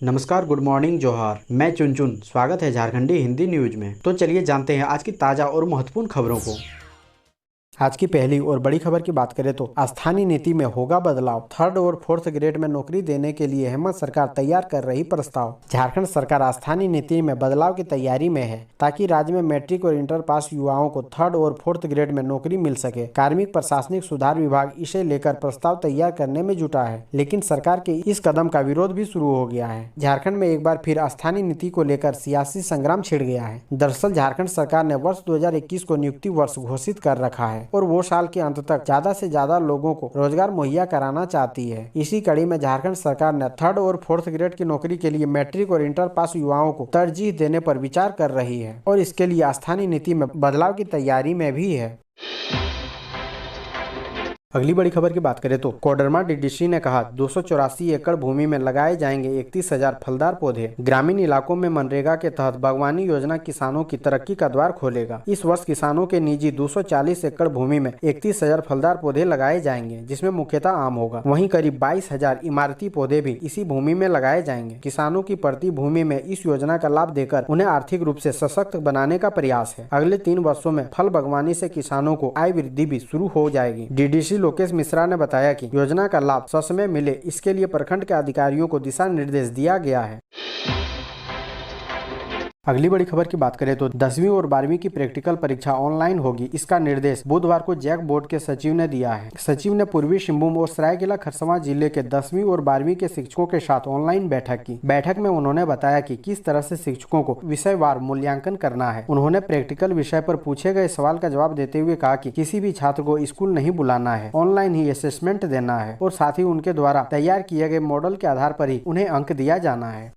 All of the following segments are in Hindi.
नमस्कार, गुड मॉर्निंग, जोहार। मैं चुन स्वागत है झारखंडी हिंदी न्यूज में। तो चलिए जानते हैं आज की ताजा और महत्वपूर्ण खबरों को। आज की पहली और बड़ी खबर की बात करें तो स्थानीय नीति में होगा बदलाव। 3rd और 4th ग्रेड में नौकरी देने के लिए हेमंत सरकार तैयार कर रही प्रस्ताव। झारखंड सरकार स्थानीय नीति में बदलाव की तैयारी में है ताकि राज्य में मैट्रिक और इंटर पास युवाओं को 3rd और 4th ग्रेड में नौकरी मिल सके। कार्मिक प्रशासनिक सुधार विभाग इसे लेकर प्रस्ताव तैयार करने में जुटा है, लेकिन सरकार के इस कदम का विरोध भी शुरू हो गया है। झारखंड में एक बार फिर स्थानीय नीति को लेकर सियासी संग्राम छिड़ गया है। दरअसल झारखंड सरकार ने वर्ष 2021 को नियुक्ति वर्ष घोषित कर रखा है और वो साल के अंत तक ज्यादा से ज्यादा लोगों को रोजगार मुहैया कराना चाहती है। इसी कड़ी में झारखंड सरकार ने 3rd और 4th ग्रेड की नौकरी के लिए मैट्रिक और इंटर पास युवाओं को तरजीह देने पर विचार कर रही है और इसके लिए स्थानीय नीति में बदलाव की तैयारी में भी है। अगली बड़ी खबर की बात करें तो कोडरमा डीडीसी ने कहा 284 एकड़ भूमि में लगाए जाएंगे 31,000 फलदार पौधे। ग्रामीण इलाकों में मनरेगा के तहत बागवानी योजना किसानों की तरक्की का द्वार खोलेगा। इस वर्ष किसानों के निजी 240 एकड़ भूमि में 31,000 फलदार पौधे लगाए जाएंगे, जिसमें मुख्यतः आम होगा। वहीं करीब 22,000 इमारती पौधे भी इसी भूमि में लगाए जाएंगे। किसानों की प्रति भूमि में इस योजना का लाभ देकर उन्हें आर्थिक रूप से सशक्त बनाने का प्रयास है। अगले 3 वर्षों में फल बागवानी से किसानों को आय वृद्धि भी शुरू हो जाएगी। डीडीसी लोकेश मिश्रा ने बताया कि योजना का लाभ ससमय मिले, इसके लिए प्रखंड के अधिकारियों को दिशा निर्देश दिया गया है। अगली बड़ी खबर की बात करें तो 10वीं और 12वीं की प्रैक्टिकल परीक्षा ऑनलाइन होगी। इसका निर्देश बुधवार को जैक बोर्ड के सचिव ने दिया है। सचिव ने पूर्वी सिंहभूम और सरायकेला खरसावां जिले के 10वीं और 12वीं के शिक्षकों के साथ ऑनलाइन बैठक की। बैठक में उन्होंने बताया कि किस तरह से शिक्षकों को विषयवार मूल्यांकन करना है। उन्होंने प्रैक्टिकल विषय पर पूछे गए सवाल का जवाब देते हुए कहा कि किसी भी छात्र को स्कूल नहीं बुलाना है, ऑनलाइन ही असेसमेंट देना है और साथ ही उनके द्वारा तैयार किए गए मॉडल के आधार पर ही उन्हें अंक दिया जाना है।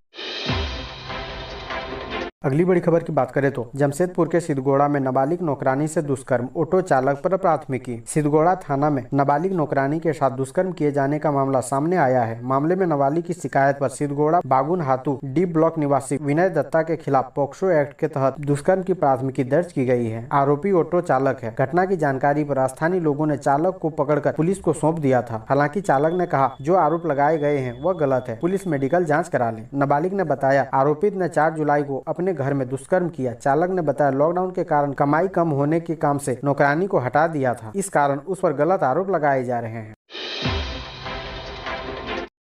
अगली बड़ी खबर की बात करें तो जमशेदपुर के सिद्धगोड़ा में नाबालिग नौकरानी से दुष्कर्म, ऑटो चालक पर प्राथमिकी। सिद्धगोड़ा थाना में नाबालिग नौकरानी के साथ दुष्कर्म किए जाने का मामला सामने आया है। मामले में नाबालिग की शिकायत पर सिद्धगोड़ा बागुन हाथू डी ब्लॉक निवासी विनय दत्ता के खिलाफ पॉक्सो एक्ट के तहत दुष्कर्म की प्राथमिकी दर्ज की गई है। आरोपी ऑटो चालक है। घटना की जानकारी पर स्थानीय लोगों ने चालक को पकड़कर पुलिस को सौंप दिया था। हालांकि चालक ने कहा जो आरोप लगाए गए हैं वह गलत है, पुलिस मेडिकल जाँच करा ले। नाबालिग ने बताया आरोपित ने 4 जुलाई को अपने घर में दुष्कर्म किया। चालक ने बताया लॉकडाउन के कारण कमाई कम होने के काम से नौकरानी को हटा दिया था, इस कारण उस पर गलत आरोप लगाए जा रहे हैं।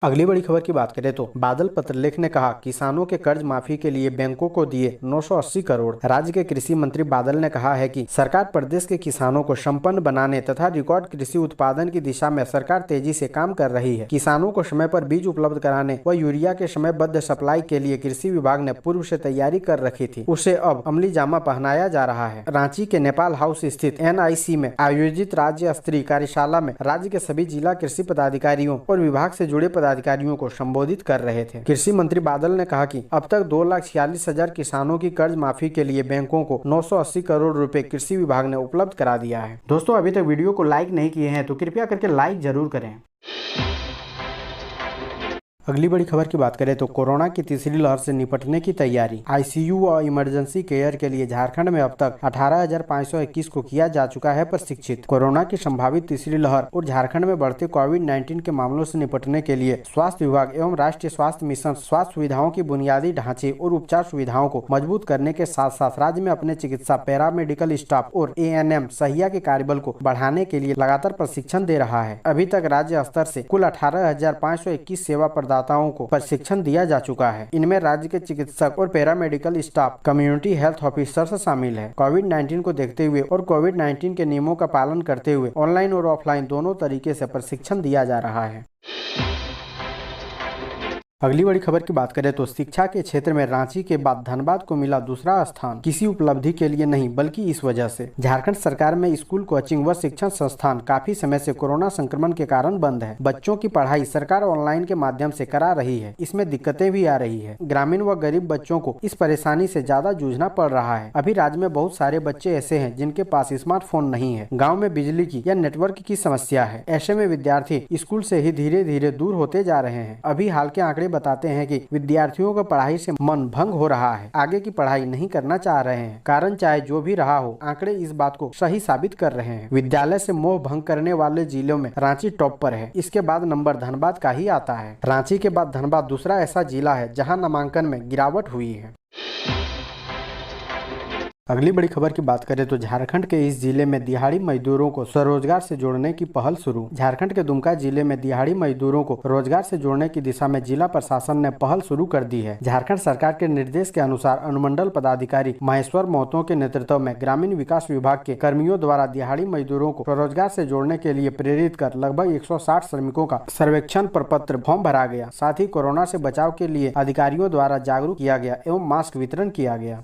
अगली बड़ी खबर की बात करें तो बादल पत्रलेख ने कहा किसानों के कर्ज माफी के लिए बैंकों को दिए 980 करोड़। राज्य के कृषि मंत्री बादल ने कहा है कि सरकार प्रदेश के किसानों को संपन्न बनाने तथा रिकॉर्ड कृषि उत्पादन की दिशा में सरकार तेजी से काम कर रही है। किसानों को समय पर बीज उपलब्ध कराने व यूरिया के समयबद्ध सप्लाई के लिए कृषि विभाग ने पूर्व से तैयारी कर रखी थी, उसे अब अमली जामा पहनाया जा रहा है। रांची के नेपाल हाउस स्थित NIC में आयोजित राज्य स्तरीय कार्यशाला में राज्य के सभी जिला कृषि पदाधिकारियों और विभाग से जुड़े अधिकारियों को संबोधित कर रहे थे। कृषि मंत्री बादल ने कहा कि अब तक 2,46,000 किसानों की कर्ज माफी के लिए बैंकों को 980 करोड़ रुपए कृषि विभाग ने उपलब्ध करा दिया है। दोस्तों, अभी तक वीडियो को लाइक नहीं किए हैं तो कृपया करके लाइक जरूर करें। अगली बड़ी खबर की बात करें तो कोरोना की तीसरी लहर से निपटने की तैयारी। ICU व इमरजेंसी केयर के लिए झारखंड में अब तक 18,521 को किया जा चुका है प्रशिक्षित। कोरोना की संभावित तीसरी लहर और झारखंड में बढ़ते कोविड-19 के मामलों से निपटने के लिए स्वास्थ्य विभाग एवं राष्ट्रीय स्वास्थ्य मिशन स्वास्थ्य सुविधाओं की बुनियादी ढांचे और उपचार सुविधाओं को मजबूत करने के साथ साथ राज्य में अपने चिकित्सा, पैरामेडिकल स्टाफ और ANM सहिया के कार्यबल को बढ़ाने के लिए लगातार प्रशिक्षण दे रहा है। अभी तक राज्य स्तर से कुल 18,521 सेवा दाताओं को प्रशिक्षण दिया जा चुका है। इनमें राज्य के चिकित्सक और paramedical staff, community health officers शामिल है। कोविड-19 को देखते हुए और कोविड-19 के नियमों का पालन करते हुए ऑनलाइन और ऑफलाइन दोनों तरीके से प्रशिक्षण दिया जा रहा है। अगली बड़ी खबर की बात करें तो शिक्षा के क्षेत्र में रांची के बाद धनबाद को मिला दूसरा स्थान। किसी उपलब्धि के लिए नहीं बल्कि इस वजह से। झारखंड सरकार में स्कूल, कोचिंग व शिक्षण संस्थान काफी समय से कोरोना संक्रमण के कारण बंद है। बच्चों की पढ़ाई सरकार ऑनलाइन के माध्यम से करा रही है। इसमें दिक्कतें भी आ रही है। ग्रामीण व गरीब बच्चों को इस परेशानी से ज्यादा जूझना पड़ रहा है। अभी राज्य में बहुत सारे बच्चे ऐसे हैं जिनके पास स्मार्टफोन नहीं है। गाँव में बिजली की या नेटवर्क की समस्या है। ऐसे में विद्यार्थी स्कूल से ही धीरे धीरे दूर होते जा रहे हैं। अभी हाल के आंकड़े बताते हैं कि विद्यार्थियों का पढ़ाई से मन भंग हो रहा है, आगे की पढ़ाई नहीं करना चाह रहे हैं। कारण चाहे जो भी रहा हो, आंकड़े इस बात को सही साबित कर रहे हैं। विद्यालय से मोह भंग करने वाले जिलों में रांची टॉप पर है। इसके बाद नंबर धनबाद का ही आता है। रांची के बाद धनबाद दूसरा ऐसा जिला है जहां नामांकन में गिरावट हुई है। अगली बड़ी खबर की बात करें तो झारखंड के इस जिले में दिहाड़ी मजदूरों को स्वरोजगार से जोड़ने की पहल शुरू। झारखंड के दुमका जिले में दिहाड़ी मजदूरों को रोजगार से जोड़ने की दिशा में जिला प्रशासन ने पहल शुरू कर दी है। झारखंड सरकार के निर्देश के अनुसार अनुमंडल पदाधिकारी महेश्वर मोहतो के नेतृत्व में ग्रामीण विकास विभाग के कर्मियों द्वारा दिहाड़ी मजदूरों को स्वरोजगार से जोड़ने के लिए प्रेरित कर लगभग 160 श्रमिकों का सर्वेक्षण प्रपत्र फॉर्म भरा गया। साथ ही कोरोना से बचाव के लिए अधिकारियों द्वारा जागरूक किया गया एवं मास्क वितरण किया गया।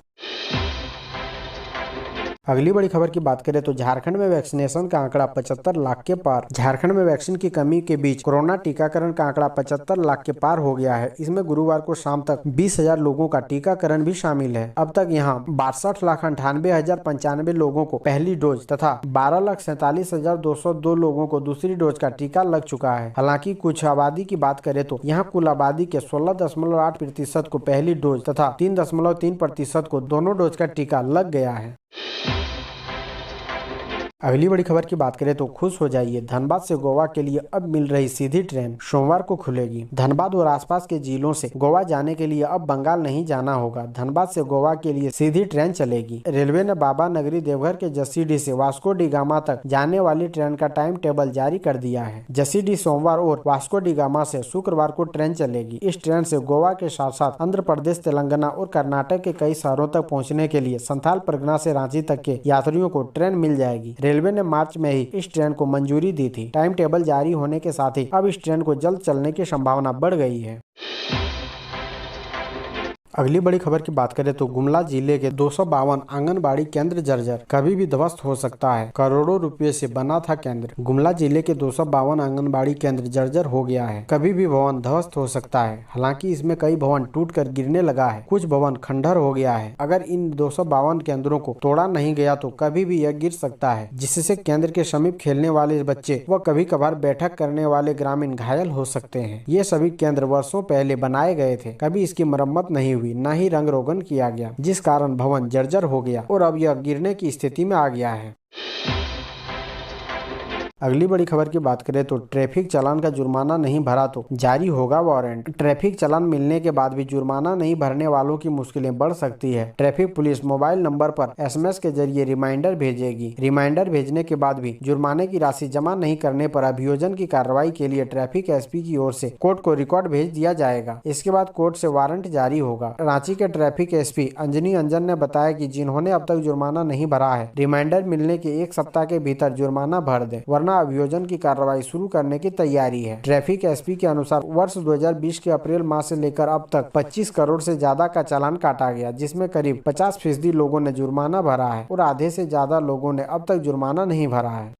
अगली बड़ी खबर की बात करें तो झारखंड में वैक्सीनेशन का आंकड़ा 75 लाख के पार। झारखंड में वैक्सीन की कमी के बीच कोरोना टीकाकरण का आंकड़ा 75 लाख के पार हो गया है। इसमें गुरुवार को शाम तक 20,000 लोगों का टीकाकरण भी शामिल है। अब तक यहां 62,98,095 लोगों को पहली डोज तथा 12,47,202 लोगों को दूसरी डोज का टीका लग चुका है। हालांकि कुछ आबादी की बात करें तो यहाँ कुल आबादी के 16.8% को पहली डोज तथा 3.3% को दोनों डोज का टीका लग गया है। अगली बड़ी खबर की बात करें तो खुश हो जाइए, धनबाद से गोवा के लिए अब मिल रही सीधी ट्रेन सोमवार को खुलेगी। धनबाद और आसपास के जिलों से गोवा जाने के लिए अब बंगाल नहीं जाना होगा। धनबाद से गोवा के लिए सीधी ट्रेन चलेगी। रेलवे ने बाबा नगरी देवघर के जसीडीह से वास्को डी गामा तक जाने वाली ट्रेन का टाइम टेबल जारी कर दिया है। जसीडीह सोमवार और वास्को डी गामा से शुक्रवार को ट्रेन चलेगी। इस ट्रेन से गोवा के साथ साथ आंध्र प्रदेश, तेलंगाना और कर्नाटक के कई शहरों तक पहुँचने के लिए संथाल परगना से रांची तक के यात्रियों को ट्रेन मिल जाएगी। रेलवे ने मार्च में ही इस ट्रेन को मंजूरी दी थी। टाइम टेबल जारी होने के साथ ही अब इस ट्रेन को जल्द चलने की संभावना बढ़ गई है। अगली बड़ी खबर की बात करें तो गुमला जिले के 252 आंगनबाड़ी केंद्र जर्जर, कभी भी ध्वस्त हो सकता है। करोड़ों रुपए से बना था केंद्र। गुमला जिले के 252 आंगनबाड़ी केंद्र जर्जर हो गया है। कभी भी भवन ध्वस्त हो सकता है। हालांकि इसमें कई भवन टूटकर गिरने लगा है, कुछ भवन खंडर हो गया है। अगर इन 252 केंद्रों को तोड़ा नहीं गया तो कभी भी यह गिर सकता है, जिससे केंद्र के समीप खेलने वाले बच्चे व कभी कभार बैठक करने वाले ग्रामीण घायल हो सकते हैं। ये सभी केंद्र वर्षों पहले बनाए गए थे, कभी इसकी मरम्मत नहीं हुई, न ही रंग रोगन किया गया, जिस कारण भवन जर्जर हो गया और अब यह गिरने की स्थिति में आ गया है। अगली बड़ी खबर की बात करें तो ट्रैफिक चालान का जुर्माना नहीं भरा तो जारी होगा वारंट। ट्रैफिक चालान मिलने के बाद भी जुर्माना नहीं भरने वालों की मुश्किलें बढ़ सकती है। ट्रैफिक पुलिस मोबाइल नंबर पर SMS के जरिए रिमाइंडर भेजेगी। रिमाइंडर भेजने के बाद भी जुर्माने की राशि जमा नहीं करने पर अभियोजन की कार्रवाई के लिए ट्रैफिक SP की ओर से कोर्ट को रिकॉर्ड भेज दिया जाएगा। इसके बाद कोर्ट से वारंट जारी होगा। रांची के ट्रैफिक SP अंजनी अंजन ने बताया कि जिन्होंने अब तक जुर्माना नहीं भरा है, रिमाइंडर मिलने के 1 सप्ताह के भीतर जुर्माना भर दे, वरना अभियोजन की कार्रवाई शुरू करने की तैयारी है। ट्रैफिक SP के अनुसार वर्ष 2020 के अप्रैल माह से लेकर अब तक 25 करोड़ से ज्यादा का चालान काटा गया, जिसमें करीब 50% लोगों ने जुर्माना भरा है और आधे से ज्यादा लोगों ने अब तक जुर्माना नहीं भरा है।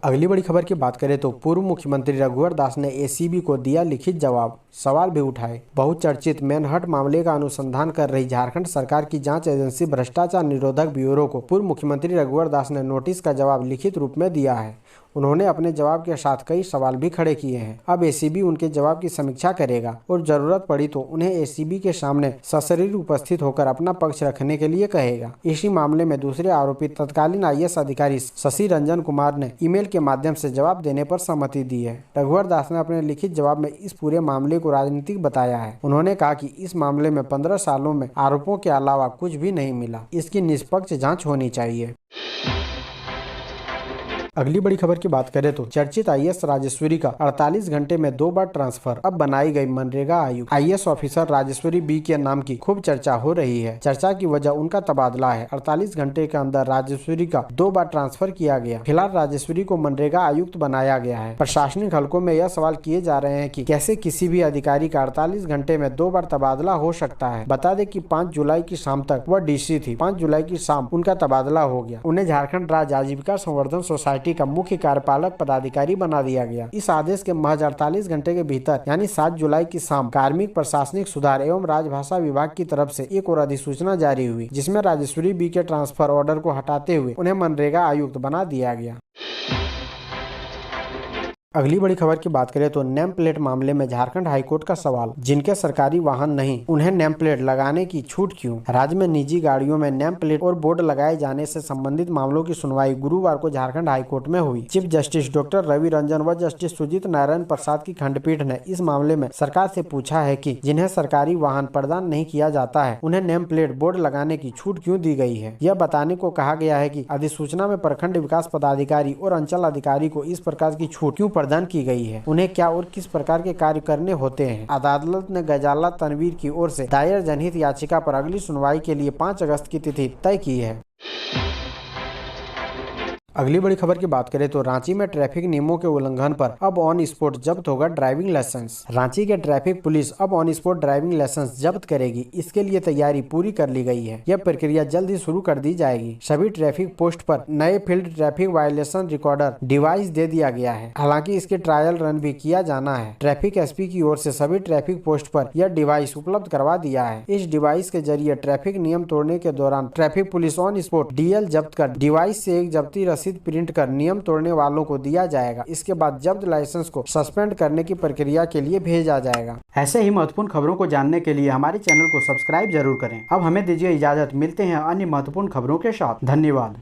अगली बड़ी खबर की बात करें तो पूर्व मुख्यमंत्री रघुवर दास ने ACB को दिया लिखित जवाब, सवाल भी उठाए। बहुचर्चित मैनहट्ट मामले का अनुसंधान कर रही झारखंड सरकार की जांच एजेंसी भ्रष्टाचार निरोधक ब्यूरो को पूर्व मुख्यमंत्री रघुवर दास ने नोटिस का जवाब लिखित रूप में दिया है। उन्होंने अपने जवाब के साथ कई सवाल भी खड़े किए हैं। अब ACB उनके जवाब की समीक्षा करेगा और जरूरत पड़ी तो उन्हें ACB के सामने सशरीर उपस्थित होकर अपना पक्ष रखने के लिए कहेगा। इसी मामले में दूसरे आरोपी तत्कालीन IAS अधिकारी शशि रंजन कुमार ने ईमेल के माध्यम से जवाब देने पर सहमति दी है। रघुवर दास ने अपने लिखित जवाब में इस पूरे मामले को राजनीतिक बताया है। उन्होंने कहा कि इस मामले में 15 सालों में आरोपों के अलावा कुछ भी नहीं मिला, इसकी निष्पक्ष जाँच होनी चाहिए। अगली बड़ी खबर की बात करें तो चर्चित IAS राजेश्वरी का 48 घंटे में 2 बार ट्रांसफर, अब बनाई गई मनरेगा आयुक्त। IAS ऑफिसर राजेश्वरी B के नाम की खूब चर्चा हो रही है। चर्चा की वजह उनका तबादला है। 48 घंटे के अंदर राजेश्वरी का 2 बार ट्रांसफर किया गया। फिलहाल राजेश्वरी को मनरेगा आयुक्त बनाया गया है। प्रशासनिक हलकों में यह सवाल किए जा रहे हैं कि कैसे किसी भी अधिकारी का 48 घंटे में 2 बार तबादला हो सकता है। बता दें कि 5 जुलाई की शाम तक वह DC थी। 5 जुलाई की शाम उनका तबादला हो गया। उन्हें झारखंड राज्य आजीविका संवर्धन सोसाइटी का मुख्य कार्यपालक पदाधिकारी बना दिया गया। इस आदेश के महज 48 घंटे के भीतर यानी 7 जुलाई की शाम कार्मिक प्रशासनिक सुधार एवं राजभाषा विभाग की तरफ से एक और अधिसूचना जारी हुई, जिसमें राजेश्वरी B के ट्रांसफर ऑर्डर को हटाते हुए उन्हें मनरेगा आयुक्त बना दिया गया। अगली बड़ी खबर की बात करें तो नेम प्लेट मामले में झारखंड हाईकोर्ट का सवाल, जिनके सरकारी वाहन नहीं उन्हें नेम प्लेट लगाने की छूट क्यों? राज्य में निजी गाड़ियों में नेम प्लेट और बोर्ड लगाए जाने से संबंधित मामलों की सुनवाई गुरुवार को झारखंड हाईकोर्ट में हुई। Chief justice doctor Ravi Ranjan व जस्टिस सुजीत नारायण प्रसाद की खंडपीठ ने इस मामले में सरकार से पूछा है कि जिन्हें सरकारी वाहन प्रदान नहीं किया जाता है उन्हें नेम प्लेट बोर्ड लगाने की छूट क्यों दी गई है। यह बताने को कहा गया है कि अधिसूचना में प्रखंड विकास पदाधिकारी और अंचल अधिकारी को इस प्रकार की छूट क्यों प्रदान की गई है, उन्हें क्या और किस प्रकार के कार्य करने होते हैं। अदालत ने गजाला तनवीर की ओर से दायर जनहित याचिका पर अगली सुनवाई के लिए 5 अगस्त की तिथि तय की है। अगली बड़ी खबर की बात करें तो रांची में ट्रैफिक नियमों के उल्लंघन पर अब ऑन स्पॉट जब्त होगा ड्राइविंग लाइसेंस। रांची के ट्रैफिक पुलिस अब ऑन स्पॉट ड्राइविंग लाइसेंस जब्त करेगी। इसके लिए तैयारी पूरी कर ली गई है। यह प्रक्रिया जल्द ही शुरू कर दी जाएगी। सभी ट्रैफिक पोस्ट पर नए field traffic violation recorder device दे दिया गया है। हालांकि इसके ट्रायल रन भी किया जाना है। ट्रैफिक एसपी की ओर से सभी ट्रैफिक पोस्ट पर यह डिवाइस उपलब्ध करवा दिया है। इस डिवाइस के जरिए ट्रैफिक नियम तोड़ने के दौरान traffic police on spot DL जब्त कर डिवाइस से एक जब्ती रसीद प्रिंट कर नियम तोड़ने वालों को दिया जाएगा। इसके बाद जब्त लाइसेंस को सस्पेंड करने की प्रक्रिया के लिए भेजा जाएगा। ऐसे ही महत्वपूर्ण खबरों को जानने के लिए हमारे चैनल को सब्सक्राइब जरूर करें। अब हमें दीजिए इजाजत, मिलते हैं अन्य महत्वपूर्ण खबरों के साथ। धन्यवाद।